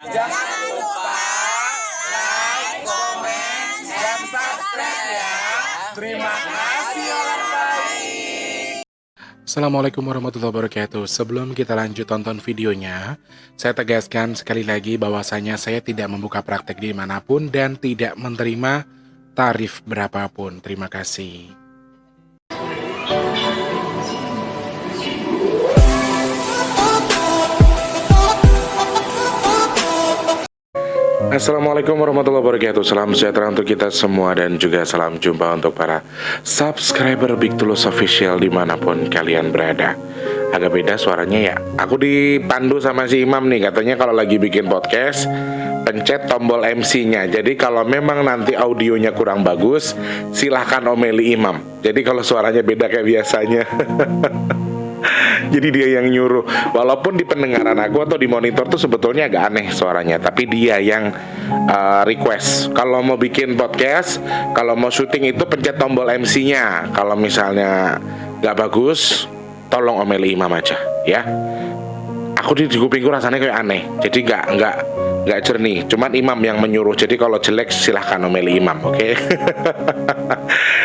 Jangan lupa like, komen, dan subscribe ya. Terima kasih orang baik. Assalamualaikum warahmatullahi wabarakatuh. Sebelum kita lanjut tonton videonya, saya tegaskan sekali lagi bahwasanya saya tidak membuka praktek dimanapun dan tidak menerima tarif berapapun. Terima kasih. Assalamualaikum warahmatullahi wabarakatuh. Salam sejahtera untuk kita semua dan juga salam jumpa untuk para subscriber Big Tulus Official dimanapun kalian berada. Agak beda suaranya ya. Aku dipandu sama si Imam nih, katanya kalau lagi bikin podcast pencet tombol MC-nya. Jadi kalau memang nanti audionya kurang bagus, silahkan omeli Imam. Jadi kalau suaranya beda kayak biasanya jadi dia yang nyuruh. Walaupun di pendengaran aku atau di monitor tuh sebetulnya agak aneh suaranya, tapi dia yang request. Kalau mau bikin podcast, kalau mau syuting itu pencet tombol MC-nya. Kalau misalnya nggak bagus, tolong omeli Imam aja ya. Aku di kupingku rasanya kayak aneh, jadi nggak jernih. Cuman Imam yang menyuruh. Jadi kalau jelek silahkan omeli Imam, oke?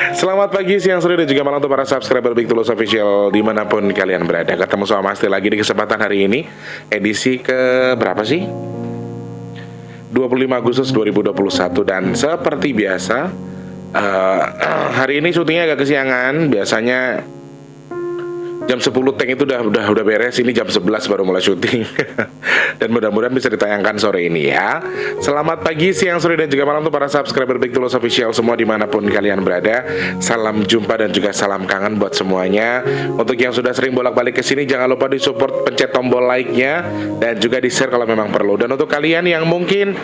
Selamat pagi, siang, sore, dan juga malam untuk para subscriber Big Tulus Official dimanapun kalian berada. Ketemu sama Mas Til lagi di kesempatan hari ini, edisi ke berapa sih? 25 Agustus 2021. Dan seperti biasa, hari ini syutingnya agak kesiangan. Biasanya jam 10 tank itu udah beres. Ini jam 11 baru mulai syuting. Dan mudah-mudahan bisa ditayangkan sore ini ya. Selamat pagi, siang, sore, dan juga malam untuk para subscriber Big Tulus Official semua dimanapun kalian berada. Salam jumpa dan juga salam kangen buat semuanya. Untuk yang sudah sering bolak-balik ke sini, jangan lupa disupport, pencet tombol like-nya dan juga di-share kalau memang perlu. Dan untuk kalian yang mungkin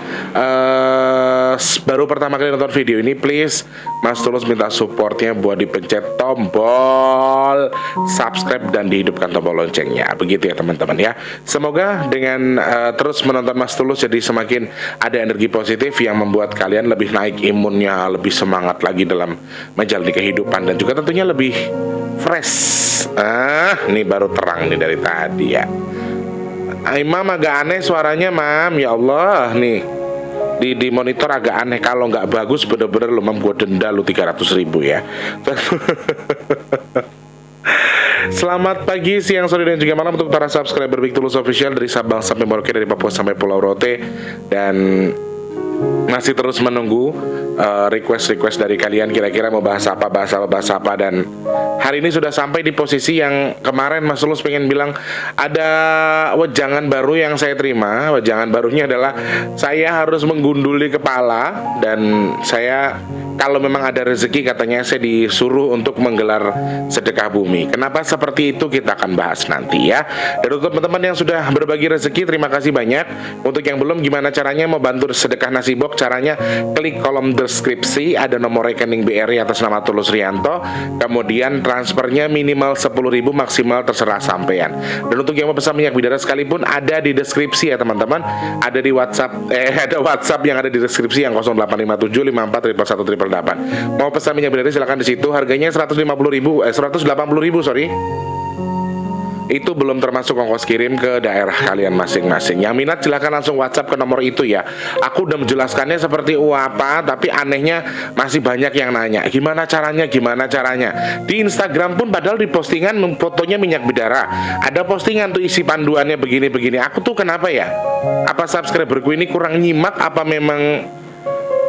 baru pertama kali nonton video ini, please Mas Tulus minta supportnya buat dipencet tombol subscribe dan dihidupkan tombol loncengnya. Begitu ya teman-teman ya. Semoga dengan terus menonton Mas Tulus jadi semakin ada energi positif yang membuat kalian lebih naik imunnya, lebih semangat lagi dalam menjalani kehidupan, dan juga tentunya lebih fresh. Ini baru terang nih dari tadi ya. Imam agak aneh suaranya, Mam. Ya Allah, nih di monitor agak aneh. Kalau nggak bagus bener-bener lu, Mam, gue denda lu 300.000 ya. Selamat pagi, siang, sore, dan juga malam untuk para subscriber Big Tulus Official dari Sabang sampai Merauke, dari Papua sampai Pulau Rote. Dan masih terus menunggu request dari kalian, kira-kira mau bahas apa. Dan hari ini sudah sampai di posisi yang kemarin Mas Tulus pengen bilang ada wejangan baru yang saya terima. Wejangan barunya adalah saya harus menggunduli kepala, dan saya kalau memang ada rezeki katanya saya disuruh untuk menggelar sedekah bumi. Kenapa seperti itu kita akan bahas nanti ya. Dan untuk teman-teman yang sudah berbagi rezeki, terima kasih banyak. Untuk yang belum, gimana caranya mau bantu sedekah nasi box? Caranya klik kolom deskripsi, ada nomor rekening BRI atas nama Tulus Rianto. Kemudian transfernya minimal 10.000, maksimal terserah sampean. Dan untuk yang mau pesan minyak bidara sekalipun ada di deskripsi ya teman-teman. Ada di WhatsApp, ada WhatsApp yang ada di deskripsi yang 0857 54 188. Mau pesan minyak bidara silakan di situ. Harganya 180.000, sorry. Itu belum termasuk ongkos kirim ke daerah kalian masing-masing. Yang minat silahkan langsung WhatsApp ke nomor itu ya. Aku udah menjelaskannya seperti apa, tapi anehnya masih banyak yang nanya gimana caranya. Di Instagram pun padahal di postingan fotonya minyak bidara, ada postingan tuh isi panduannya begini. Aku tuh kenapa ya? Apa subscriberku ini kurang nyimak apa memang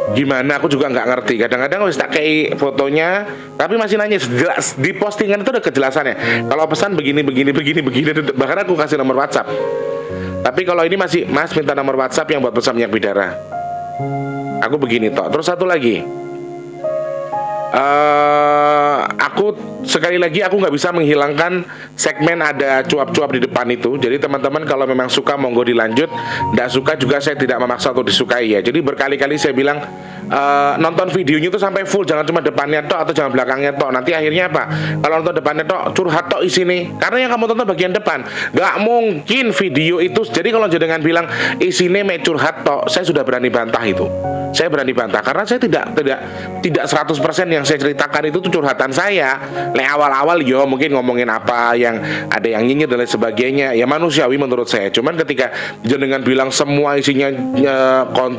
gimana, aku juga nggak ngerti. Kadang-kadang wis tak kayak fotonya tapi masih nanya. Jelas di postingan itu udah kejelasannya. Kalau pesan begini, bahkan aku kasih nomor WhatsApp. Tapi kalau ini masih, Mas minta nomor WhatsApp yang buat pesan minyak bidara. Aku begini toh. Terus satu lagi, aku sekali lagi aku nggak bisa menghilangkan segmen ada cuap-cuap di depan itu. Jadi teman-teman kalau memang suka monggo dilanjut, nggak suka juga saya tidak memaksa untuk disukai ya. Jadi berkali-kali saya bilang nonton videonya itu sampai full, jangan cuma depannya tok atau jangan belakangnya tok. Nanti akhirnya apa? Kalau nonton depannya tok curhat tok isine. Karena yang kamu tonton bagian depan, nggak mungkin video itu. Jadi kalau jenengan bilang isine mek curhat tok, saya sudah berani bantah itu. Saya berani bantah karena saya tidak 100% yang saya ceritakan itu tuh curhatan saya. awal-awal yo mungkin ngomongin apa yang ada yang nyinyir dan lain sebagainya, ya manusiawi menurut saya. Cuman ketika jenengan bilang semua isinya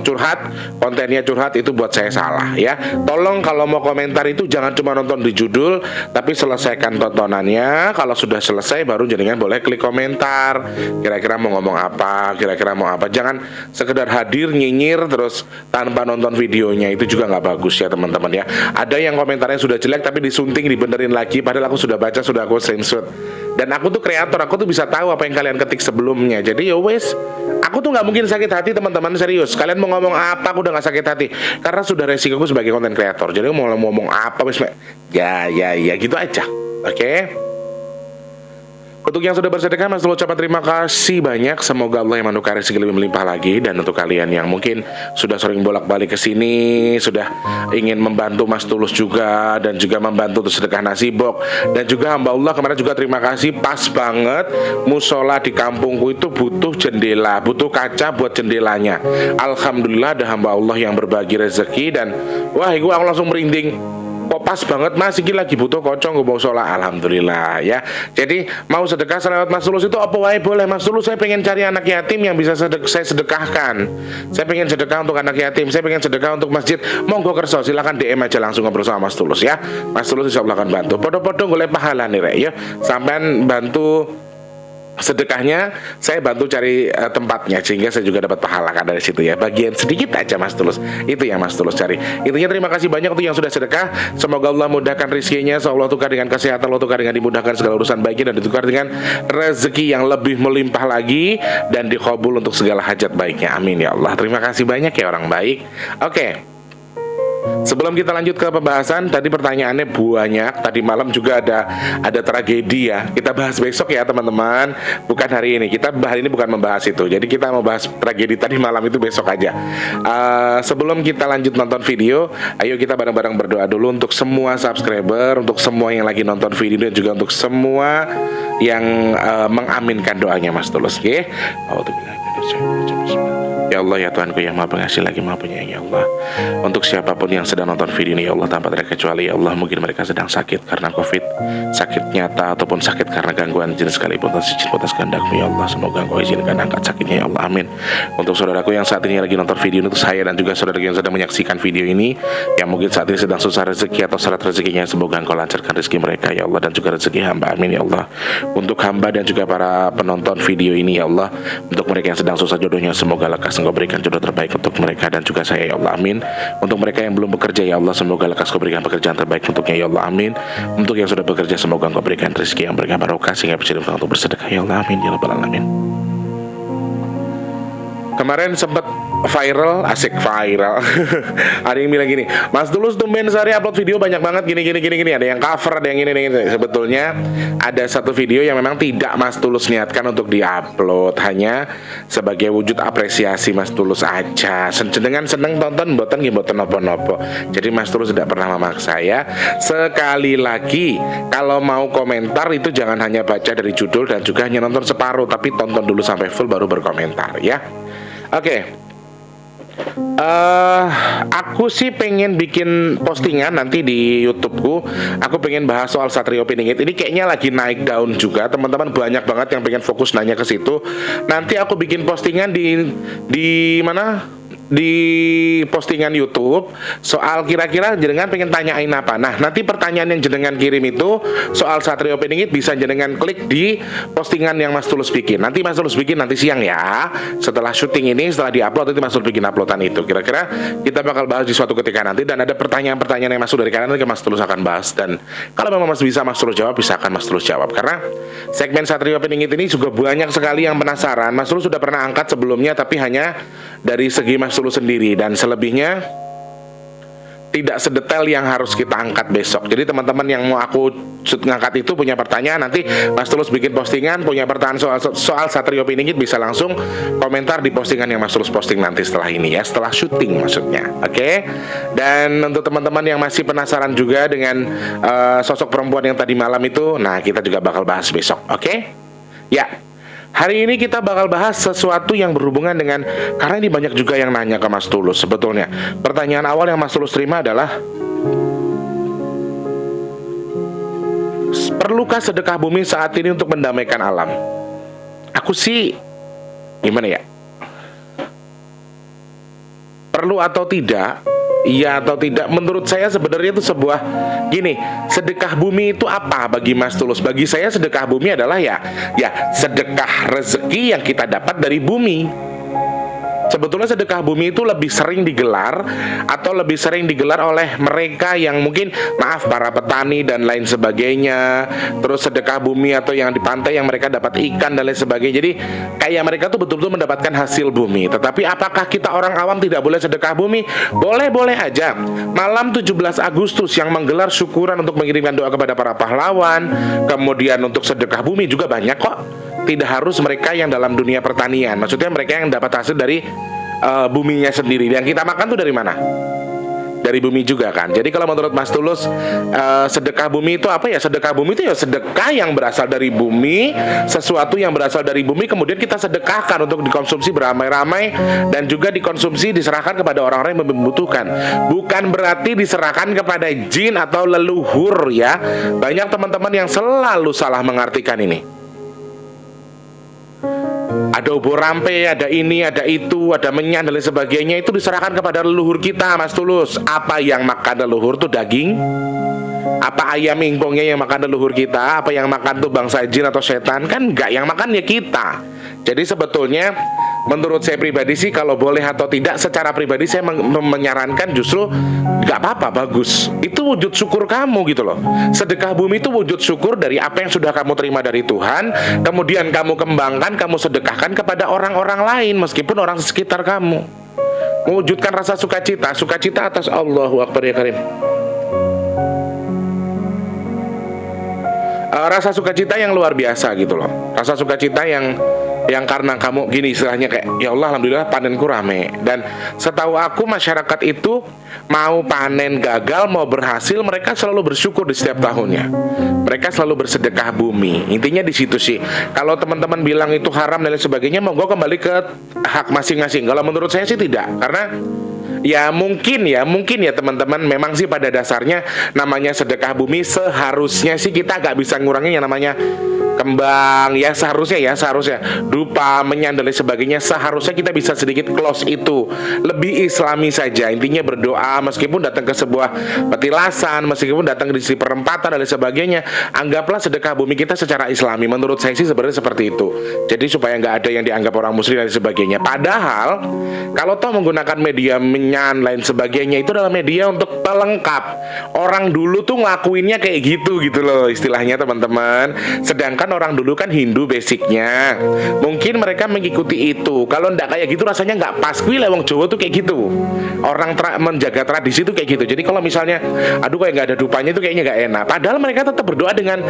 curhat, kontennya curhat, itu buat saya salah ya. Tolong kalau mau komentar itu jangan cuma nonton di judul, tapi selesaikan tontonannya. Kalau sudah selesai baru jenengan boleh klik komentar. Kira-kira mau ngomong apa, kira-kira mau apa. Jangan sekedar hadir nyinyir terus tanpa nonton videonya, itu juga nggak bagus ya teman-teman ya. Ada yang komentarnya sudah jelek tapi disunting dibenerin lagi, padahal aku sudah baca, sudah aku screenshot. Dan aku tuh kreator, aku tuh bisa tahu apa yang kalian ketik sebelumnya. Jadi ya wes, aku tuh nggak mungkin sakit hati teman-teman, serius. Kalian mau ngomong apa aku udah nggak sakit hati, karena sudah resikoku sebagai konten kreator. Jadi mau ngomong apa wes, ya gitu aja. Oke. Untuk yang sudah bersedekah, Mas Tulus ucapkan terima kasih banyak. Semoga Allah yang menukar rezeki lebih melimpah lagi. Dan untuk kalian yang mungkin sudah sering bolak-balik ke sini, sudah ingin membantu Mas Tulus juga, dan juga membantu untuk sedekah nasi bok. Dan juga hamba Allah kemarin juga terima kasih, pas banget musola di kampungku itu butuh jendela, butuh kaca buat jendelanya. Alhamdulillah ada hamba Allah yang berbagi rezeki, dan wah, aku langsung merinding. Kok pas banget Mas, ini lagi butuh kocong gue mau sholat. Alhamdulillah ya. Jadi mau sedekah selewat Mas Tulus itu apa wae boleh. Mas Tulus, saya pengen cari anak yatim yang bisa saya sedekahkan. Saya pengen sedekah untuk anak yatim, saya pengen sedekah untuk masjid. Monggo kerso, silakan DM aja langsung ngobrol sama Mas Tulus ya. Mas Tulus insya Allah akan bantu. Podo-podo golek pahala nih rek ya. Sampean bantu sedekahnya, saya bantu cari tempatnya sehingga saya juga dapat pahala kan dari situ ya. Bagian sedikit aja Mas Tulus, itu yang Mas Tulus cari. Intinya terima kasih banyak untuk yang sudah sedekah. Semoga Allah mudahkan rezekinya, Allah tukar dengan kesehatan, Allah tukar dengan dimudahkan segala urusan baiknya, dan ditukar dengan rezeki yang lebih melimpah lagi, dan dikabul untuk segala hajat baiknya. Amin ya Allah. Terima kasih banyak ya orang baik. Oke. Sebelum kita lanjut ke pembahasan, tadi pertanyaannya banyak. Tadi malam juga ada tragedi ya. Kita bahas besok ya teman-teman, bukan hari ini. Kita hari ini bukan membahas itu. Jadi kita mau bahas tragedi tadi malam itu besok aja. Sebelum kita lanjut nonton video, ayo kita bareng-bareng berdoa dulu untuk semua subscriber, untuk semua yang lagi nonton video, dan juga untuk semua yang mengaminkan doanya Mas Tulus. Oke. Ya Allah ya Tuhanku yang maha pengasih lagi maha penyayang ya Allah. Untuk siapapun yang sedang nonton video ini ya Allah, tanpa terkecuali ya Allah, mungkin mereka sedang sakit karena COVID, sakit nyata ataupun sakit karena gangguan jin sekalipun, atas izin atas kehendak-Mu ya Allah, semoga Engkau izinkan angkat sakitnya ya Allah, amin. Untuk saudaraku yang saat ini lagi nonton video ini, untuk saya dan juga saudara yang sedang menyaksikan video ini, yang mungkin saat ini sedang susah rezeki atau syarat rezekinya, semoga Engkau lancarkan rezeki mereka ya Allah, dan juga rezeki hamba, amin ya Allah. Untuk hamba dan juga para penonton video ini ya Allah, untuk mereka yang sedang susah jodohnya, semoga lekas Engkau berikan jodoh terbaik untuk mereka dan juga saya ya Allah, amin. Untuk mereka yang belum bekerja ya Allah, semoga lekas Engkau berikan pekerjaan terbaik untuknya ya Allah, amin. Untuk yang sudah bekerja, semoga Engkau berikan rezeki yang berkah barokah sehingga bisa dipakai untuk bersedekah ya Allah, amin ya rabbal alamin. Kemarin sempat viral, asik viral. Ada yang bilang gini, Mas Tulus tumben sehari upload video banyak banget gini. Ada yang cover, ada yang ini. Sebetulnya ada satu video yang memang tidak Mas Tulus niatkan untuk diupload, hanya sebagai wujud apresiasi Mas Tulus aja. Dengan seneng tonton, mboten nopo-nopo. Jadi Mas Tulus tidak pernah memaksa ya. Sekali lagi, kalau mau komentar itu jangan hanya baca dari judul dan juga hanya nonton separuh, tapi tonton dulu sampai full baru berkomentar ya. Oke. Aku sih pengen bikin postingan nanti di YouTubeku. Aku pengen bahas soal Satrio Piningit. Ini kayaknya lagi naik daun juga. Teman-teman banyak banget yang pengen fokus nanya ke situ. Nanti aku bikin postingan di mana? Di postingan YouTube soal kira-kira jenengan pengen tanyain apa. Nah, nanti pertanyaan yang jenengan kirim itu soal Satrio Piningit bisa jenengan klik di postingan yang Mas Tulus bikin. Nanti Mas Tulus bikin nanti siang ya. Setelah syuting ini, setelah diupload, nanti Mas Tulus bikin uploadan itu. Kira-kira kita bakal bahas di suatu ketika nanti, dan ada pertanyaan-pertanyaan yang masuk dari kalian, nanti Mas Tulus akan bahas. Dan kalau memang Mas bisa Mas Tulus jawab, bisa akan Mas Tulus jawab. Karena segmen Satrio Piningit ini juga banyak sekali yang penasaran. Mas Tulus sudah pernah angkat sebelumnya, tapi hanya dari segi Mas Tulus sendiri, dan selebihnya tidak sedetail yang harus kita angkat besok. Jadi teman-teman yang mau aku ngangkat itu punya pertanyaan, nanti Mas Tulus bikin postingan, punya pertanyaan soal Satrio Piningit, bisa langsung komentar di postingan yang Mas Tulus posting nanti setelah ini ya, setelah syuting maksudnya. Oke. Dan untuk teman-teman yang masih penasaran juga dengan sosok perempuan yang tadi malam itu, nah kita juga bakal bahas besok. Oke? Ya. Hari ini kita bakal bahas sesuatu yang berhubungan dengan, karena ini banyak juga yang nanya ke Mas Tulus sebetulnya. Pertanyaan awal yang Mas Tulus terima adalah, Tulus, perlukah sedekah bumi saat ini untuk mendamaikan alam? Aku sih gimana ya? Perlu atau tidak? Iya atau tidak? Menurut saya sebenarnya itu sebuah gini, sedekah bumi itu apa bagi Mas Tulus? Bagi saya sedekah bumi adalah ya sedekah rezeki yang kita dapat dari bumi. Sebetulnya sedekah bumi itu lebih sering digelar atau lebih sering digelar oleh mereka yang mungkin para petani dan lain sebagainya. Terus sedekah bumi atau yang di pantai yang mereka dapat ikan dan lain sebagainya. Jadi kayak mereka tuh betul-betul mendapatkan hasil bumi. Tetapi apakah kita orang awam tidak boleh sedekah bumi? Boleh-boleh aja. Malam 17 Agustus yang menggelar syukuran untuk mengirimkan doa kepada para pahlawan, kemudian untuk sedekah bumi juga banyak kok. Tidak harus mereka yang dalam dunia pertanian. Maksudnya mereka yang dapat hasil dari buminya sendiri. Yang kita makan tuh dari mana? Dari bumi juga kan. Jadi kalau menurut Mas Tulus, sedekah bumi itu apa ya? Sedekah bumi itu ya sedekah yang berasal dari bumi, sesuatu yang berasal dari bumi kemudian kita sedekahkan untuk dikonsumsi beramai-ramai dan juga dikonsumsi diserahkan kepada orang-orang yang membutuhkan. Bukan berarti diserahkan kepada jin atau leluhur ya. Banyak teman-teman yang selalu salah mengartikan ini. Ada obor rampe, ada ini, ada itu, ada menyan dan lain sebagainya. Itu diserahkan kepada leluhur kita, Mas Tulus. Apa yang makan leluhur tuh daging? Apa ayam ingkongnya yang makan leluhur kita? Apa yang makan tuh bangsa jin atau setan? Kan enggak, yang makan ya kita. Jadi sebetulnya menurut saya pribadi sih, kalau boleh atau tidak, secara pribadi saya menyarankan justru nggak apa-apa, bagus. Itu wujud syukur kamu gitu loh. Sedekah bumi itu wujud syukur dari apa yang sudah kamu terima dari Tuhan, kemudian kamu kembangkan, kamu sedekahkan kepada orang-orang lain meskipun orang sekitar kamu. Mewujudkan rasa sukacita atas Allahu Akbar ya Karim. Rasa sukacita yang luar biasa gitu loh. Rasa sukacita yang karena kamu gini istilahnya kayak ya Allah alhamdulillah panenku rame. Dan setahu aku masyarakat itu mau panen gagal mau berhasil mereka selalu bersyukur di setiap tahunnya. Mereka selalu bersedekah bumi. Intinya di situ sih. Kalau teman-teman bilang itu haram dan lain sebagainya, monggo kembali ke hak masing-masing. Kalau menurut saya sih tidak, karena ya mungkin ya teman-teman, memang sih pada dasarnya namanya sedekah bumi seharusnya sih kita gak bisa ngurangin yang namanya kembang ya, seharusnya dupa, menyan dan lain sebagainya, seharusnya kita bisa sedikit close itu, lebih islami saja. Intinya berdoa meskipun datang ke sebuah petilasan, meskipun datang di perempatan dan lain sebagainya, anggaplah sedekah bumi kita secara islami. Menurut saya sih sebenarnya seperti itu. Jadi supaya nggak ada yang dianggap orang musyrik dan lain sebagainya. Padahal kalau toh menggunakan media menyan lain sebagainya itu adalah media untuk pelengkap. Orang dulu tuh ngelakuinnya kayak gitu loh istilahnya teman-teman. Sedangkan orang dulu kan Hindu basicnya, mungkin mereka mengikuti itu. Kalau ndak kayak gitu rasanya nggak pas. Kuwi lewong Jawa tuh kayak gitu. Orang menjaga tradisi tuh kayak gitu. Jadi kalau misalnya aduh kayak nggak ada dupanya itu kayaknya nggak enak. Padahal mereka tetap berdoa dengan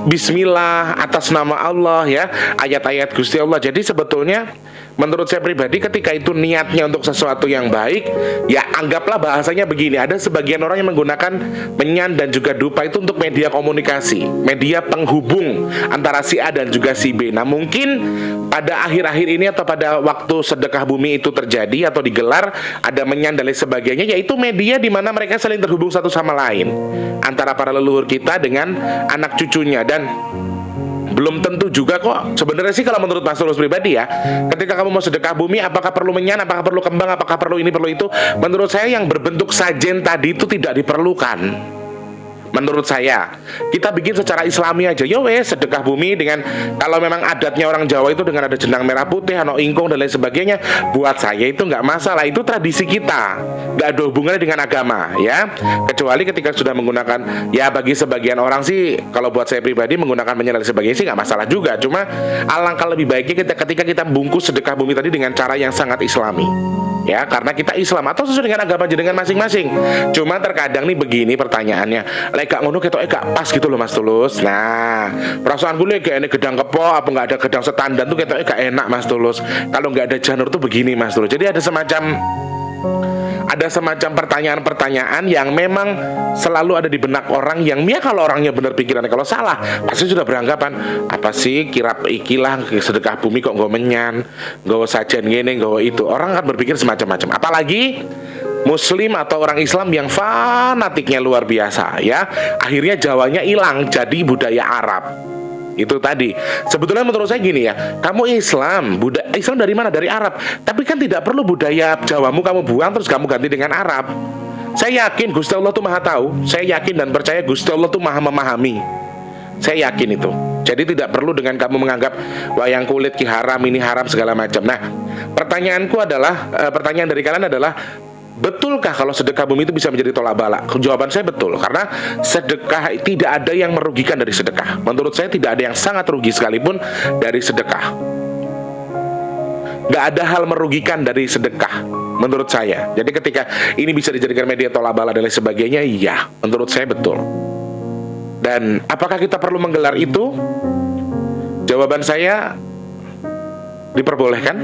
Bismillah atas nama Allah ya, ayat-ayat Gusti Allah. Jadi sebetulnya menurut saya pribadi ketika itu niatnya untuk sesuatu yang baik, ya anggaplah bahasanya begini, ada sebagian orang yang menggunakan menyan dan juga dupa itu untuk media komunikasi, media penghubung antara si A dan juga si B. Nah mungkin pada akhir-akhir ini atau pada waktu sedekah bumi itu terjadi atau digelar, ada menyan dan lain sebagainya, yaitu media di mana mereka saling terhubung satu sama lain antara para leluhur kita dengan anak cucunya. Dan belum tentu juga kok. Sebenarnya sih kalau menurut Mas Tulus pribadi ya, ketika kamu mau sedekah bumi, apakah perlu menyan, apakah perlu kembang, apakah perlu ini, perlu itu? Menurut saya yang berbentuk sajen tadi itu tidak diperlukan. Menurut saya, kita bikin secara islami aja. Yo wes, sedekah bumi dengan, kalau memang adatnya orang Jawa itu dengan ada jenang merah putih, ano ingkung dan lain sebagainya, buat saya itu nggak masalah. Itu tradisi kita, nggak ada hubungannya dengan agama ya. Kecuali ketika sudah menggunakan, ya bagi sebagian orang sih, kalau buat saya pribadi menggunakan menyan dan sebagainya sih nggak masalah juga. Cuma alangkah lebih baiknya ketika kita bungkus sedekah bumi tadi dengan cara yang sangat islami. Ya, karena kita Islam atau sesuai dengan agama jenengan masing-masing. Cuma terkadang nih begini pertanyaannya, lek gak ngono ketok gak pas gitu loh Mas Tulus. Nah, perasaan gue kayak ini gedang kepo apa nggak ada gedang setandan tuh ketok gak enak Mas Tulus. Kalau nggak ada janur tuh begini Mas Tulus. Jadi ada semacam pertanyaan-pertanyaan yang memang selalu ada di benak orang yang kalau orangnya benar pikirannya, kalau salah pasti sudah beranggapan apa sih kirap ikilah sedekah bumi kok nggak menyan, nggak sajian gini, nggak itu. Orang kan berpikir semacam-macam. Apalagi Muslim atau orang Islam yang fanatiknya luar biasa ya. Akhirnya Jawanya hilang jadi budaya Arab. Itu tadi. Sebetulnya menurut saya gini ya, kamu Islam, Islam dari mana? Dari Arab. Tapi kan tidak perlu budaya Jawamu kamu buang terus kamu ganti dengan Arab. Saya yakin Gusti Allah tuh Maha tahu. Saya yakin dan percaya Gusti Allah tuh Maha memahami. Saya yakin itu. Jadi tidak perlu dengan kamu menganggap wayang kulit ki haram, ini haram segala macam. Nah, pertanyaanku adalah, pertanyaan dari kalian adalah, betulkah kalau sedekah bumi itu bisa menjadi tolak bala? Jawaban saya betul, karena sedekah tidak ada yang merugikan dari sedekah. Menurut saya tidak ada yang sangat rugi sekalipun dari sedekah. Gak ada hal merugikan dari sedekah menurut saya. Jadi ketika ini bisa dijadikan media tolak bala dan lain sebagainya, iya, menurut saya betul. Dan apakah kita perlu menggelar itu? Jawaban saya diperbolehkan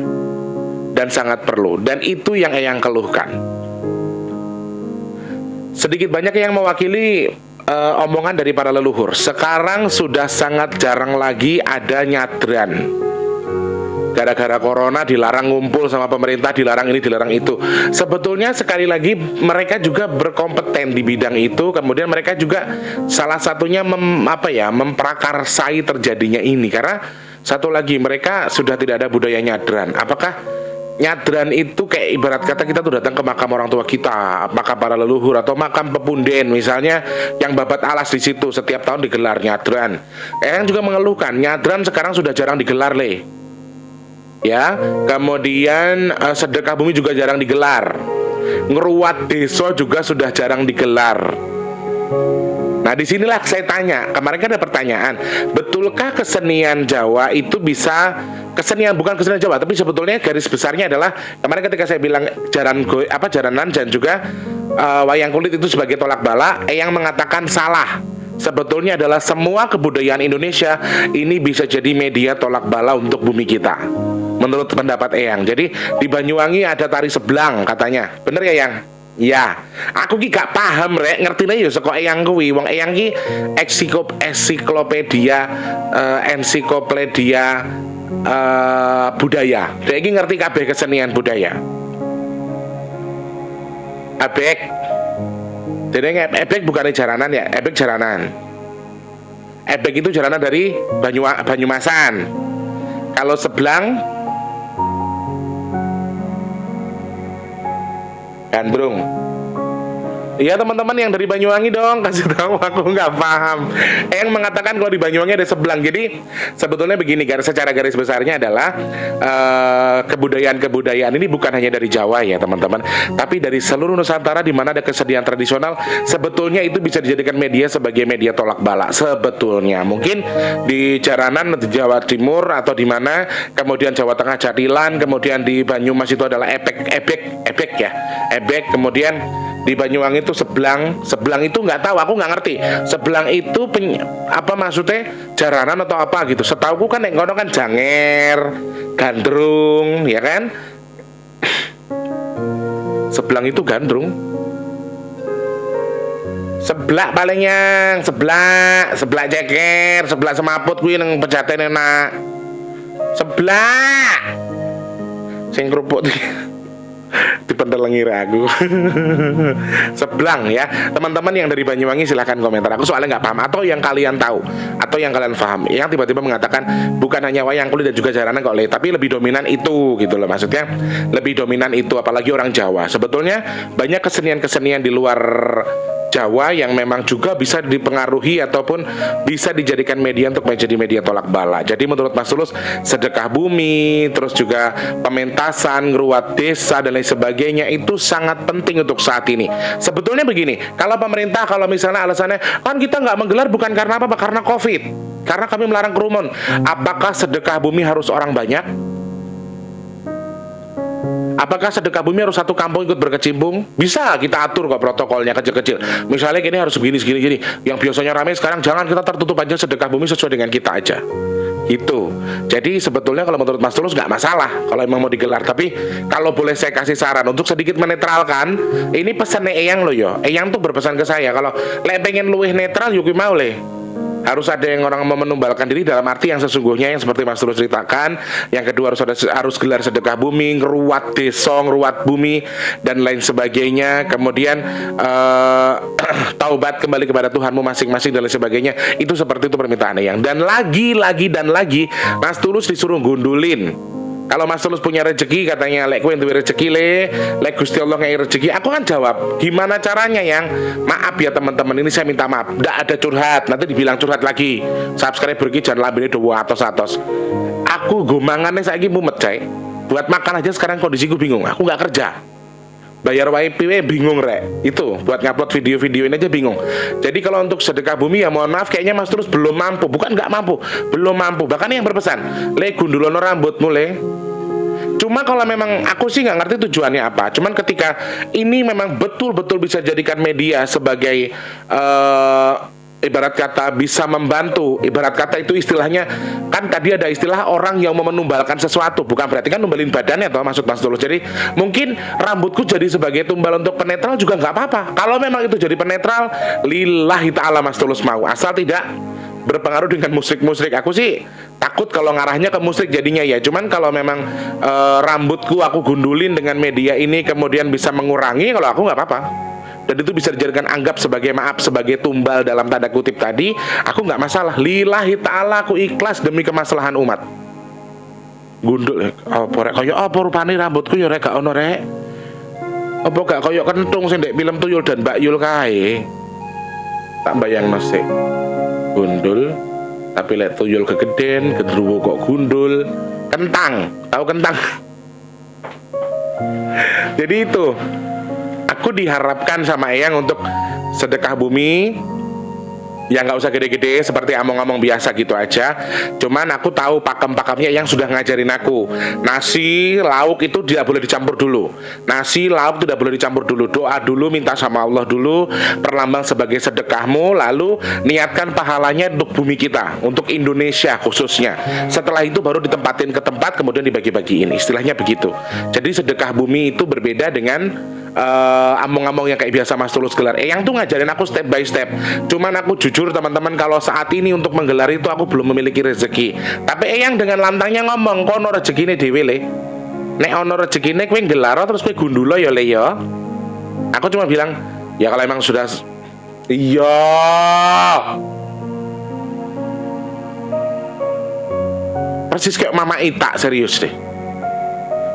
dan sangat perlu. Dan itu yang Eyang keluhkan. Sedikit banyak yang mewakili omongan dari para leluhur. Sekarang sudah sangat jarang lagi ada nyadran. Gara-gara corona dilarang ngumpul sama pemerintah, dilarang ini, dilarang itu. Sebetulnya sekali lagi mereka juga berkompeten di bidang itu. Kemudian mereka juga salah satunya memprakarsai terjadinya ini. Karena satu lagi, mereka sudah tidak ada budaya nyadran. Apakah nyadran itu kayak ibarat kata kita tuh datang ke makam orang tua kita, makam para leluhur atau makam pepunden misalnya yang babat alas di situ setiap tahun digelar nyadran. Yang juga mengeluhkan nyadran sekarang sudah jarang digelar ya. Kemudian sedekah bumi juga jarang digelar. Ngeruat desa juga sudah jarang digelar. Nah, disinilah saya tanya. Kemarin kan ada pertanyaan, betulkah kesenian Jawa itu bisa bukan kesenian Jawa, tapi sebetulnya garis besarnya adalah kemarin ketika saya bilang jaranan dan juga wayang kulit itu sebagai tolak bala, yang mengatakan salah. Sebetulnya adalah semua kebudayaan Indonesia ini bisa jadi media tolak bala untuk bumi kita. Menurut pendapat Eyang. Jadi di Banyuwangi ada tari seblang katanya. Bener ya, Yang? Ya, aku ki gak paham rek, ngertine ya saka Eyang kuwi. Wong Eyang ki ensiklopedia budaya. Dia iki ngerti kabeh kesenian budaya. Ebek. Jadi ebek bukan jaranan ya, ebek jaranan. Ebek itu jaranan dari Banyumasan. Kalau seblang gandrung. Iya teman-teman yang dari Banyuwangi dong, kasih tahu, aku nggak paham. Yang mengatakan kalau di Banyuwangi ada seblang. Jadi sebetulnya begini, secara garis besarnya adalah kebudayaan ini bukan hanya dari Jawa ya teman-teman, tapi dari seluruh Nusantara di mana ada kesenian tradisional. Sebetulnya itu bisa dijadikan media sebagai media tolak bala. Sebetulnya mungkin di jaranan di Jawa Timur atau di mana, kemudian Jawa Tengah jadilan, kemudian di Banyumas itu adalah ebek, kemudian di Banyuwangi itu seblang itu nggak tahu, aku nggak ngerti seblang itu apa maksudnya, jaranan atau apa gitu. Setauku kan yang ngono kan janger, gandrung ya kan. Seblang itu gandrung. Seblak paling yang seblak ceker, seblak semaput kuwi nang pejaten enak. Seblak sing kerupuk dipendelengi aku. Seblang ya teman-teman yang dari Banyuwangi, silahkan komentar. Aku soalnya nggak paham, atau yang kalian tahu atau yang kalian paham, yang tiba-tiba mengatakan bukan hanya wayang kulit dan juga jaranan kok tapi lebih dominan itu gitu loh. Maksudnya lebih dominan itu, apalagi orang Jawa. Sebetulnya banyak kesenian-kesenian di luar Jawa yang memang juga bisa dipengaruhi ataupun bisa dijadikan media untuk menjadi media tolak bala. Jadi menurut Mas Tulus, sedekah bumi, terus juga pementasan, ngeruat desa dan lain sebagainya itu sangat penting untuk saat ini. Sebetulnya begini, kalau pemerintah, kalau misalnya alasannya kan kita nggak menggelar bukan karena apa, karena COVID, karena kami melarang kerumun. Apakah sedekah bumi harus orang banyak? Apakah sedekah bumi harus satu kampung ikut berkecimpung? Bisa kita atur kok protokolnya kecil-kecil. Misalnya gini harus begini. Yang biasanya ramai sekarang jangan, kita tertutup aja sedekah bumi sesuai dengan kita aja. Itu. Jadi sebetulnya kalau menurut Mas Tulus nggak masalah kalau emang mau digelar. Tapi kalau boleh saya kasih saran untuk sedikit menetralkan, ini pesannya Eyang loh yo. Eyang tuh berpesan ke saya kalau pengen luwih netral yuk mau Harus ada yang orang mau menumbalkan diri dalam arti yang sesungguhnya, yang seperti Mas Tulus ceritakan. Yang kedua harus gelar sedekah bumi, ngeruat desa, ngeruat bumi dan lain sebagainya. Kemudian taubat kembali kepada Tuhanmu masing-masing dan lain sebagainya. Itu seperti itu permintaan Eyang. Dan lagi Mas Tulus disuruh gundulin. Kalau Mas Tulus punya rezeki, katanya lek kowe duwe rezeki lek Gusti Allah ngai rezeki, aku kan jawab, gimana caranya yang? Maaf ya teman-teman, ini saya minta maaf. Nggak ada curhat, nanti dibilang curhat lagi. Subscriber iki jangan lambene do atos-atos. Aku gomangannya saiki mumet, cai. Buat makan aja sekarang kondisiku bingung. Aku nggak kerja. Bayar WIP bingung rek. Itu buat ngupload video-video ini aja bingung. Jadi kalau untuk sedekah bumi ya mohon maaf, kayaknya Mas Tulus belum mampu. Bukan nggak mampu, belum mampu. Bahkan yang berpesan, le gundulono rambutmu le. Cuma kalau memang aku sih nggak ngerti tujuannya apa. Cuman ketika ini memang betul-betul bisa jadikan media sebagai ibarat kata bisa membantu. Ibarat kata itu istilahnya, kan tadi ada istilah orang yang mau menumbalkan sesuatu, bukan berarti kan numbalin badannya toh, maksud Mas Tulus. Jadi mungkin rambutku jadi sebagai tumbal untuk penetral juga nggak apa-apa. Kalau memang itu jadi penetral, lillahi ta'ala Mas Tulus mau, asal tidak berpengaruh dengan musrik-musrik. Aku sih takut kalau ngarahnya ke musrik jadinya ya. Cuman kalau memang rambutku aku gundulin dengan media ini kemudian bisa mengurangi, kalau aku nggak apa-apa. Dan itu bisa dijadikan anggap sebagai maaf, sebagai tumbal dalam tanda kutip tadi, aku nggak masalah. Lillahi ta'ala aku ikhlas demi kemaslahan umat. Gundul apa rek kaya apa rupane rambutku ya rek gak ono rek. Apa gak kaya kentung sing ndek film Tuyul dan Mbak Yul kae. Tak bayangno sik. Gundul tapi lek tuyul kegeden, gedruwo kok gundul. Kentang, tahu kentang? Jadi itu aku diharapkan sama Eyang untuk sedekah bumi ya nggak usah gede-gede seperti among-among biasa gitu aja. Cuman aku tahu pakem-pakemnya yang sudah ngajarin aku. Nasi, lauk itu tidak boleh dicampur dulu. Nasi, lauk tidak boleh dicampur dulu. Doa dulu, minta sama Allah dulu, perlambang sebagai sedekahmu. Lalu niatkan pahalanya untuk bumi kita, untuk Indonesia khususnya. Setelah itu baru ditempatin ke tempat, kemudian dibagi-bagiin. Istilahnya begitu. Jadi sedekah bumi itu berbeda dengan among-among yang kayak biasa Mas Tulus gelar. Yang tuh ngajarin aku step by step. Cuman aku jujur teman-teman, kalau saat ini untuk menggelar itu aku belum memiliki rezeki. Tapi Eyang dengan lantangnya ngomong, kono rezekine dhewe le. Nek ono rezekine kowe gelar terus kowe gundulo ya le ya. Aku cuma bilang, ya kalau emang sudah iya. Persis kayak Mama Ita, serius deh.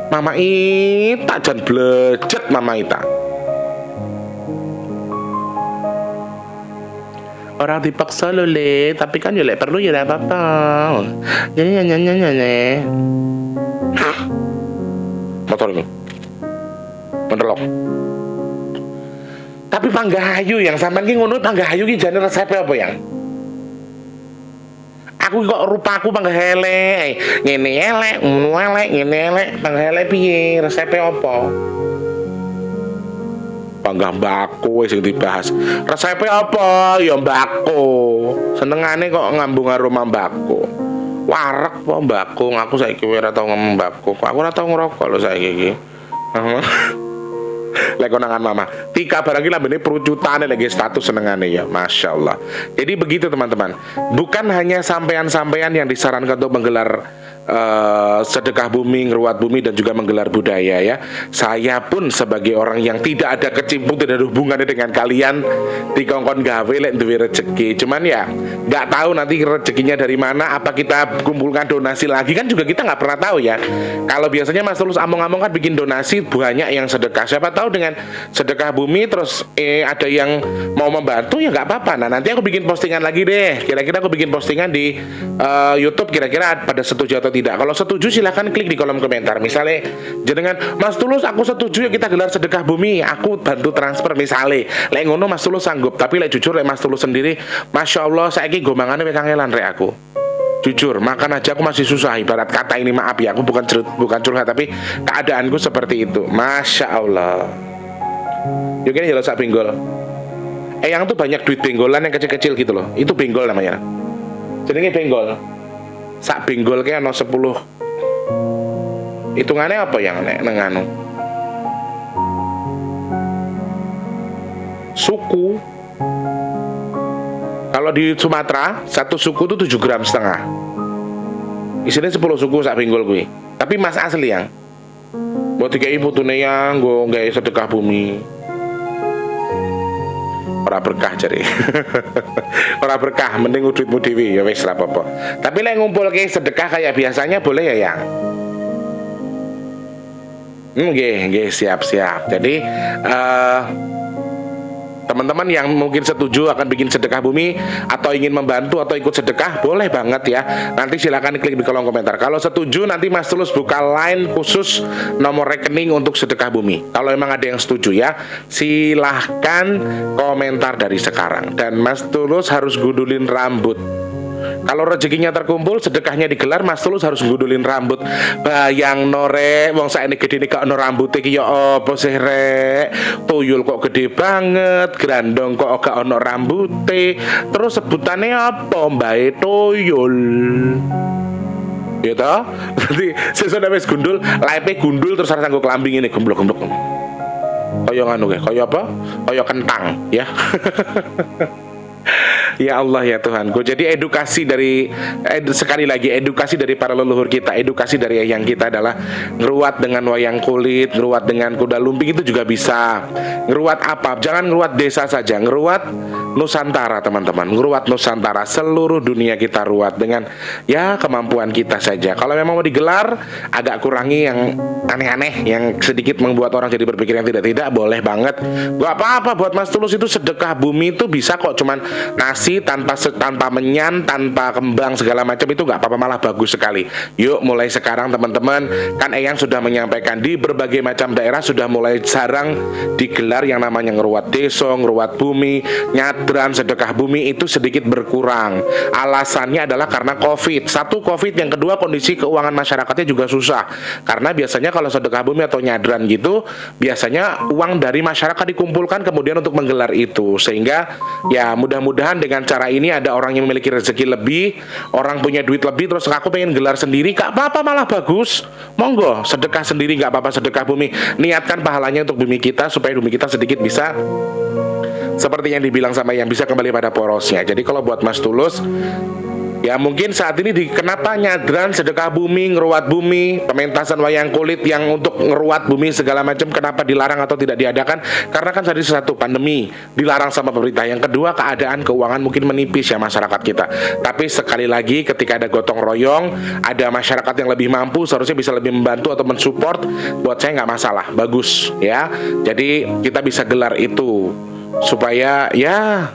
Mama Ita jan blejet Mama Ita. Orang dipaksa lo le, tapi kan ya le perlu ya apa-apa. Nyanyi. Motor ini mendelok. Tapi panggahayu yang sampean ki ngono, panggahayu ki jane resepe apa yang? Aku kok rupaku panggahele ngene elek, ngono elek, ngene elek, panggahele piye? Resepe apa? Panggah mbako sing dibahas. Resepe apa? Ya mbako. Senengane kok ngambung aroma mbako. Warek po mbako, aku saiki ora tau ngomong mbako. Aku ora tau ngerokok lho saiki iki. Lek konangan mama Tika barang ki lambene perucutane lagi status senengane ya, Masya Allah. Jadi begitu teman-teman. Bukan hanya sampean-sampean yang disarankan untuk menggelar sedekah bumi, ngeruat bumi dan juga menggelar budaya ya. Saya pun sebagai orang yang tidak ada kecimpung, tidak ada hubungannya dengan kalian, dikongkon gawe lek duwe rezeki. Cuman ya nggak tahu nanti rezekinya dari mana. Apa kita kumpulkan donasi lagi, kan juga kita nggak pernah tahu ya. Kalau biasanya Mas Tulus among-among kan bikin donasi banyak yang sedekah. Siapa tahu dengan sedekah bumi terus ada yang mau membantu ya nggak apa-apa. Nah nanti aku bikin postingan lagi deh. Kira-kira aku bikin postingan di YouTube. Kira-kira pada setuju atau tidak. Kalau setuju silahkan klik di kolom komentar. Misalnya jenengan Mas Tulus aku setuju ya kita gelar sedekah bumi, aku bantu transfer misalnya. Lek ngono Mas Tulus sanggup. Tapi lek jujur lek Mas Tulus sendiri, Masya Allah saiki gomangane wis kangelan rek aku. Jujur, makan aja aku masih susah. Ibarat kata ini maaf ya, aku bukan curhat tapi keadaanku seperti itu. Masya Allah. Yuk ini jelas sak benggol. Yang tuh banyak duit benggolan yang kecil-kecil gitu loh. Itu benggol namanya. Jenenge benggol. Sak benggol kayak ono 10. Hitungannya apa yang nek nenganu? Suku. Kalau di Sumatera satu suku itu 7,5 gram. Isinya 10 suku sak pinggul kuwi. Tapi mas asli yang buat dikai putune yang nggo gawe sedekah bumi. Ora berkah jare. Ora berkah, mending duitmu dhewe ya wis ra apa-apa. Tapi lek ngumpulke sedekah kayak biasanya boleh ya, Yang? Nggih, siap-siap. Jadi teman-teman yang mungkin setuju akan bikin sedekah bumi atau ingin membantu atau ikut sedekah, boleh banget ya. Nanti silakan klik di kolom komentar. Kalau setuju, nanti Mas Tulus buka line khusus nomor rekening untuk sedekah bumi. Kalau memang ada yang setuju ya, silahkan komentar dari sekarang. Dan Mas Tulus harus gundulin rambut. Kalau rezekinya terkumpul, sedekahnya digelar, Mas Tulus harus gundulin rambut. Bayang nore, wong saiki gede nih gak ono rambut iki ya apa sih rek? Tuyul kok gede banget, grandong kok gak ono rambute. Terus sebutannya apa? Mbae tuyul. Ya toh? Nanti sesudah wis gundul, laipe gundul terus harus nganggo klambi ngene gemblok-gemblok. Kaya nganu kae, kaya apa? Kaya kentang, ya. Ya Allah ya Tuhanku. Jadi edukasi dari sekali lagi edukasi dari para leluhur kita, edukasi dari ayang kita adalah ngeruat dengan wayang kulit, ngeruat dengan kuda lumping itu juga bisa. Ngeruat apa? Jangan ngeruat desa saja, ngeruat Nusantara teman-teman. Ngeruat Nusantara, seluruh dunia kita ruat dengan ya kemampuan kita saja. Kalau memang mau digelar agak kurangi yang aneh-aneh, yang sedikit membuat orang jadi berpikir yang tidak-tidak, boleh banget. Gak apa-apa, buat Mas Tulus itu sedekah bumi itu bisa kok. Cuman nasi tanpa menyan, tanpa kembang segala macam itu nggak apa-apa, malah bagus sekali. Yuk mulai sekarang teman-teman, kan Eyang sudah menyampaikan di berbagai macam daerah sudah mulai jarang digelar yang namanya ngeruat desa, ngeruat bumi, nyadran, sedekah bumi itu sedikit berkurang. Alasannya adalah karena COVID. Satu COVID, yang kedua kondisi keuangan masyarakatnya juga susah. Karena biasanya kalau sedekah bumi atau nyadran gitu, biasanya uang dari masyarakat dikumpulkan kemudian untuk menggelar itu. Sehingga ya mudah-mudahan dengan cara ini ada orang yang memiliki rezeki lebih, orang punya duit lebih, terus aku pengen gelar sendiri, gak apa-apa, malah bagus. Monggo sedekah sendiri, gak apa-apa, sedekah bumi. Niatkan pahalanya untuk bumi kita supaya bumi kita sedikit bisa seperti yang dibilang sama yang bisa kembali pada porosnya. Jadi kalau buat Mas Tulus, ya mungkin saat ini kenapa nyadran, sedekah bumi, ngeruat bumi, pementasan wayang kulit yang untuk ngeruat bumi segala macam kenapa dilarang atau tidak diadakan? Karena kan tadi satu pandemi dilarang sama pemerintah, yang kedua keadaan keuangan mungkin menipis ya masyarakat kita. Tapi sekali lagi ketika ada gotong royong, ada masyarakat yang lebih mampu, seharusnya bisa lebih membantu atau mensupport, buat saya nggak masalah, bagus ya. Jadi kita bisa gelar itu supaya ya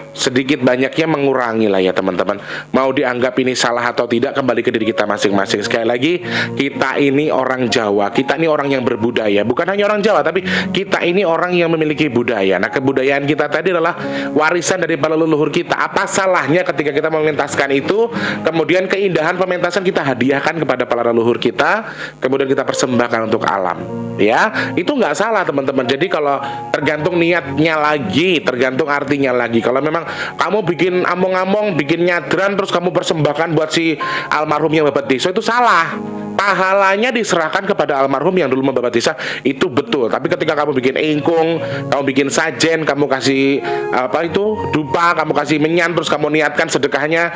sedikit banyaknya mengurangi lah ya teman-teman. Mau dianggap ini salah atau tidak kembali ke diri kita masing-masing. Sekali lagi, kita ini orang Jawa, kita ini orang yang berbudaya. Bukan hanya orang Jawa, tapi kita ini orang yang memiliki budaya. Nah, kebudayaan kita tadi adalah warisan dari para leluhur kita. Apa salahnya ketika kita mementaskan itu, kemudian keindahan pementasan kita hadiahkan kepada para leluhur kita, kemudian kita persembahkan untuk alam. Ya, itu nggak salah teman-teman. Jadi kalau tergantung niatnya lagi, tergantung artinya lagi. Kalau memang kamu bikin among-among, bikin nyadran, terus kamu persembahkan buat si almarhum yang babat desa, itu salah. Pahalanya diserahkan kepada almarhum yang dulu membabat desa, itu betul. Tapi ketika kamu bikin ingkung, kamu bikin sajen, kamu kasih apa itu dupa, kamu kasih menyan, terus kamu niatkan sedekahnya,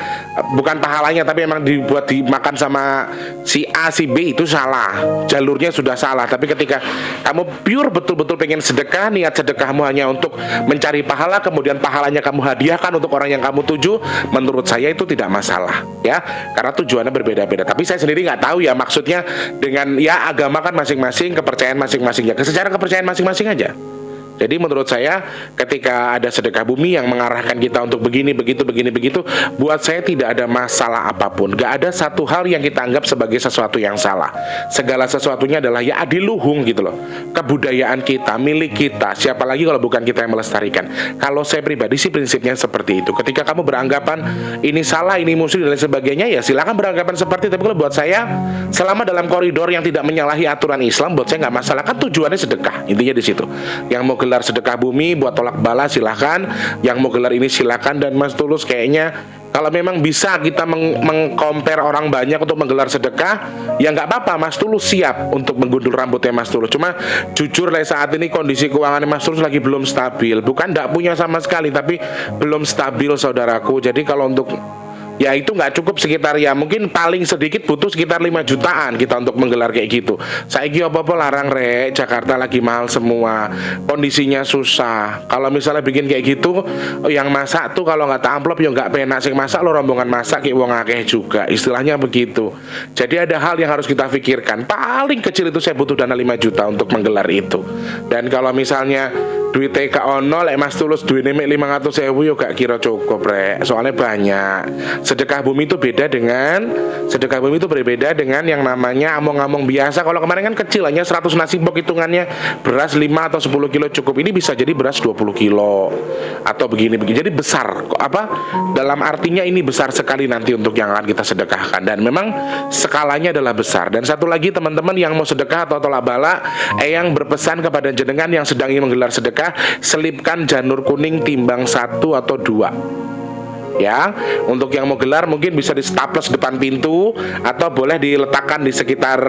bukan pahalanya tapi emang dibuat dimakan sama si A, si B, itu salah. Jalurnya sudah salah. Tapi ketika kamu pure betul-betul pengen sedekah, niat sedekahmu hanya untuk mencari pahala, kemudian pahalanya kamu hadiahkan untuk orang yang kamu tuju, menurut saya itu tidak masalah ya, karena tujuannya berbeda-beda. Tapi saya sendiri nggak tahu ya maksudnya dengan ya agama kan masing-masing, kepercayaan masing-masing ya, secara kepercayaan masing-masing aja. Jadi menurut saya ketika ada sedekah bumi yang mengarahkan kita untuk begini, begitu, buat saya tidak ada masalah apapun. Gak ada satu hal yang kita anggap sebagai sesuatu yang salah. Segala sesuatunya adalah ya adiluhung gitu loh. Kebudayaan kita, milik kita. Siapa lagi kalau bukan kita yang melestarikan. Kalau saya pribadi sih prinsipnya seperti itu. Ketika kamu beranggapan ini salah, ini musuh dan lain sebagainya, ya silakan beranggapan seperti itu. Tapi kalau buat saya, selama dalam koridor yang tidak menyalahi aturan Islam, buat saya nggak masalah. Kan tujuannya sedekah, intinya di situ. Yang mau gelar sedekah bumi buat tolak bala silahkan, yang mau gelar ini silahkan. Dan Mas Tulus kayaknya Kalau memang bisa kita mengcompare orang banyak untuk menggelar sedekah, ya nggak apa-apa, Mas Tulus siap untuk menggundul rambutnya Mas Tulus. Cuma jujur saat ini kondisi keuangan Mas Tulus lagi belum stabil. Bukan nggak punya sama sekali, tapi belum stabil saudaraku. Jadi kalau untuk ya itu nggak cukup, sekitar ya mungkin paling sedikit butuh sekitar 5 jutaan kita untuk menggelar kayak gitu. Saiki apa-apa larang rek, Jakarta lagi mahal semua, kondisinya susah. Kalau misalnya bikin kayak gitu, yang masak tuh kalau nggak tak amplop ya nggak penak, sing masak lo rombongan masak kayak wong akeh juga, istilahnya begitu. Jadi ada hal yang harus kita pikirkan. Paling kecil itu saya butuh dana 5 juta untuk menggelar itu. Dan kalau misalnya duit TK ono Mas Tulus duit mek 500.000 yo gak kira cukup rek, soalnya banyak. Sedekah bumi itu berbeda dengan yang namanya among-among biasa. Kalau kemarin kan kecil, hanya 100 nasi box hitungannya, beras 5 atau 10 kilo cukup. Ini bisa jadi beras 20 kilo atau begini. Jadi besar, dalam artinya ini besar sekali nanti untuk yang akan kita sedekahkan, dan memang skalanya adalah besar. Dan satu lagi teman-teman yang mau sedekah atau tolak bala, yang berpesan kepada jenengan yang sedang ingin menggelar sedekah, selipkan janur kuning timbang 1 atau 2 ya. Untuk yang mau gelar mungkin bisa di staples depan pintu, atau boleh diletakkan di sekitar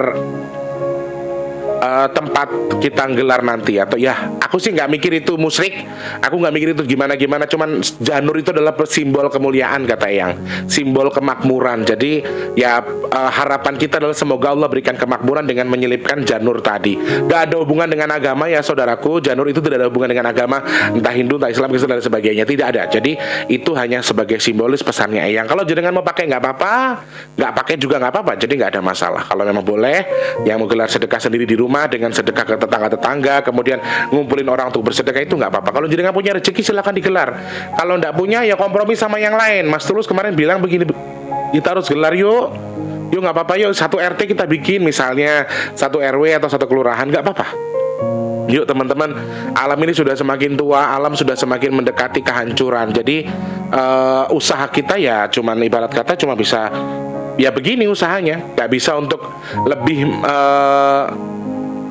tempat kita gelar nanti. Atau ya aku sih nggak mikir itu musyrik, aku nggak mikir itu gimana-gimana, cuman janur itu adalah simbol kemuliaan kata yang, simbol kemakmuran. Jadi ya harapan kita adalah semoga Allah berikan kemakmuran dengan menyelipkan janur tadi. Gak ada hubungan dengan agama ya saudaraku, janur itu tidak ada hubungan dengan agama, entah Hindu, entah Islam, Kristen dan sebagainya, tidak ada. Jadi itu hanya sebagai simbolis pesannya Eyang. Kalau jenengan mau pakai nggak apa-apa, nggak pakai juga nggak apa-apa, jadi nggak ada masalah. Kalau memang boleh yang mau gelar sedekah sendiri di rumah dengan sedekah ke tetangga-tetangga, kemudian ngumpulin orang untuk bersedekah, itu nggak apa-apa. Kalau jenengan punya rezeki silakan digelar. Kalau nggak punya ya kompromi sama yang lain. Mas Tulus kemarin bilang begini, kita harus gelar yuk nggak apa-apa yuk, 1 RT kita bikin misalnya, 1 RW atau 1 kelurahan, nggak apa-apa. Yuk teman-teman, alam ini sudah semakin tua, alam sudah semakin mendekati kehancuran. Jadi usaha kita ya cuman ibarat kata cuma bisa ya begini usahanya, nggak bisa untuk lebih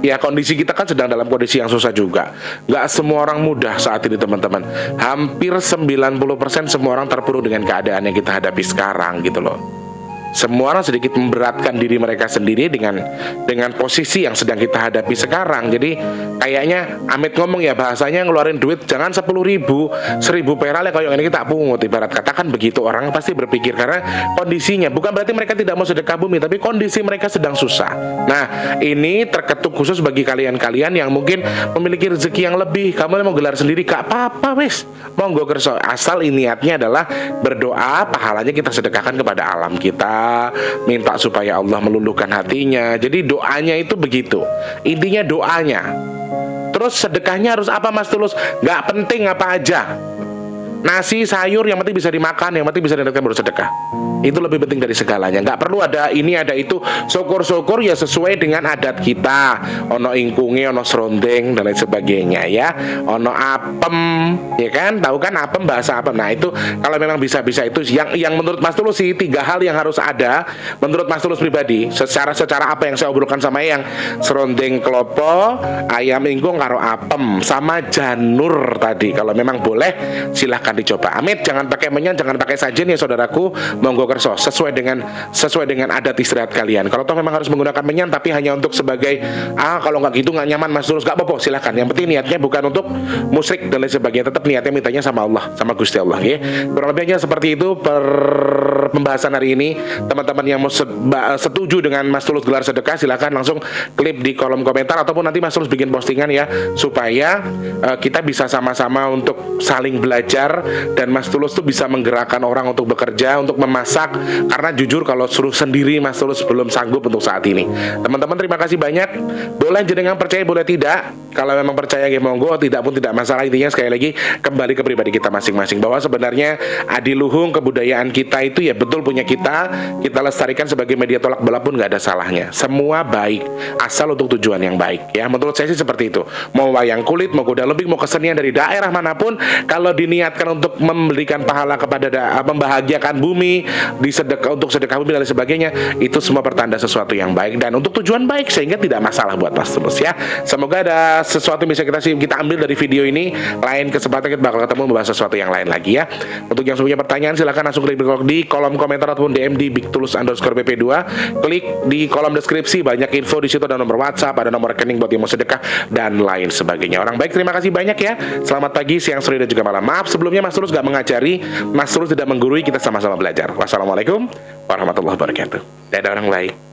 ya kondisi kita kan sedang dalam kondisi yang susah juga. Nggak semua orang mudah saat ini teman-teman. Hampir 90% semua orang terpuruk dengan keadaan yang kita hadapi sekarang gitu loh. Semua orang sedikit memberatkan diri mereka sendiri dengan posisi yang sedang kita hadapi sekarang. Jadi kayaknya Amit ngomong ya, bahasanya ngeluarin duit jangan 10.000, 1.000 perak kalau ini kita pungut, ibarat katakan begitu. Orang pasti berpikir karena kondisinya, bukan berarti mereka tidak mau sedekah bumi, tapi kondisi mereka sedang susah. Nah ini terketuk khusus bagi kalian-kalian yang mungkin memiliki rezeki yang lebih. Kamu mau gelar sendiri gak apa-apa wis, monggo kerso, asal niatnya adalah berdoa, pahalanya kita sedekahkan kepada alam kita, minta supaya Allah meluluhkan hatinya. Jadi doanya itu begitu, intinya doanya. Terus sedekahnya harus apa Mas Tulus? Gak penting apa aja, nasi sayur yang penting bisa dimakan, yang penting bisa diniatkan baru sedekah. Itu lebih penting dari segalanya. Nggak perlu ada ini ada itu. Syukur-syukur ya sesuai dengan adat kita. Ono ingkunge, ono serondeng dan lain sebagainya ya. Ono apem, ya kan? Tahu kan apem, bahasa apem. Nah itu kalau memang bisa-bisa itu yang menurut Mas Tulus sih 3 hal yang harus ada. Menurut Mas Tulus pribadi, secara apa yang saya obrolkan sama yang serondeng klopo, ayam ingkung karo apem sama janur tadi. Kalau memang boleh silahkan dicoba. Amit jangan pakai menyan, jangan pakai sajen ya saudaraku. Monggo kerso sesuai dengan adat istiadat kalian. Kalau toh memang harus menggunakan menyan tapi hanya untuk sebagai kalau nggak gitu nggak nyaman Mas Tulus, nggak apa-apa silahkan. Yang penting niatnya bukan untuk musyrik dan lain sebagainya, tetap niatnya mintanya sama Allah, sama Gusti Allah ya. Kurang lebihnya seperti itu pembahasan hari ini. Teman-teman yang mau setuju dengan Mas Tulus gelar sedekah silahkan langsung klik di kolom komentar, ataupun nanti Mas Tulus bikin postingan ya, supaya kita bisa sama-sama untuk saling belajar, dan Mas Tulus tuh bisa menggerakkan orang untuk bekerja, untuk memasak. Karena jujur kalau suruh sendiri Mas Tulus belum sanggup untuk saat ini. Teman-teman terima kasih banyak. Boleh jenengan percaya boleh tidak. Kalau memang percaya ya monggo, tidak pun tidak masalah. Intinya sekali lagi kembali ke pribadi kita masing-masing, bahwa sebenarnya adiluhung kebudayaan kita itu ya betul punya kita lestarikan sebagai media tolak bala pun nggak ada salahnya. Semua baik asal untuk tujuan yang baik ya. Menurut saya sih seperti itu. Mau wayang kulit, mau kuda lebih, mau kesenian dari daerah manapun, kalau diniatkan untuk memberikan pahala kepada membahagiakan bumi, untuk sedekah bumi dan lain sebagainya, itu semua pertanda sesuatu yang baik dan untuk tujuan baik, sehingga tidak masalah buat Mas Tulus ya. Semoga ada sesuatu yang bisa kita ambil dari video ini. Lain kesempatan kita bakal ketemu membahas sesuatu yang lain lagi ya. Untuk yang punya pertanyaan silahkan langsung klik di kolom komentar ataupun DM di bigtulus_bp2. Klik di kolom deskripsi, banyak info di situ, ada nomor WhatsApp, ada nomor rekening buat yang mau sedekah dan lain sebagainya. Orang baik, terima kasih banyak ya. Selamat pagi, siang, sore dan juga malam. Maaf sebelumnya Mas Tulus gak mengajari, Mas Tulus tidak menggurui, kita sama-sama belajar. Wassalamualaikum warahmatullahi wabarakatuh. Dadah orang baik.